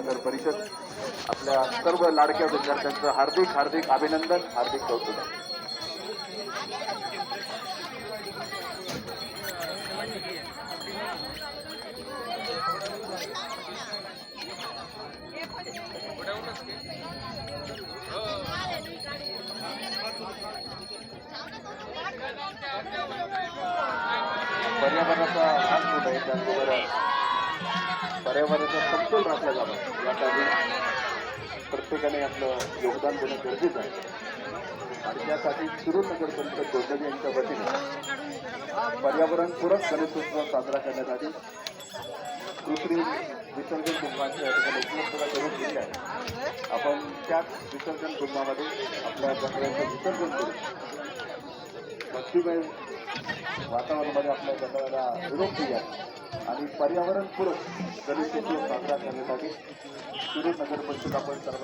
नगर परिषद आपल्या सर्व लाडक्या विद्यार्थ्यांचं हार्दिक हार्दिक अभिनंदन, हार्दिक कौतुक. पर्यावरणाचा भाग होत आहे, त्याचबरोबर पर्यावरणाचा समतोल राखला जावा यासाठी प्रत्येकाने आपलं योगदान देणं गरजेचं आहे. आणि त्यासाठी शिरूर नगर परिषद गोंदवली यांच्या वतीने पर्यावरणपूरक गणेशोत्सव साजरा करण्यासाठी कृत्रिम विसर्जन कुंभांची या ठिकाणी उपलब्धता करून दिली आहे. आपण त्याच विसर्जन कुंभामध्ये आपल्या गणपतीचं विसर्जन करू, भक्तिमय वातावरणामध्ये आपल्या गणपतीला निरोप देऊया आणि पर्यावरणपूरक गणेशोत्सव साजरा करण्यासाठी शिरूर नगर परिषद आपण सर्व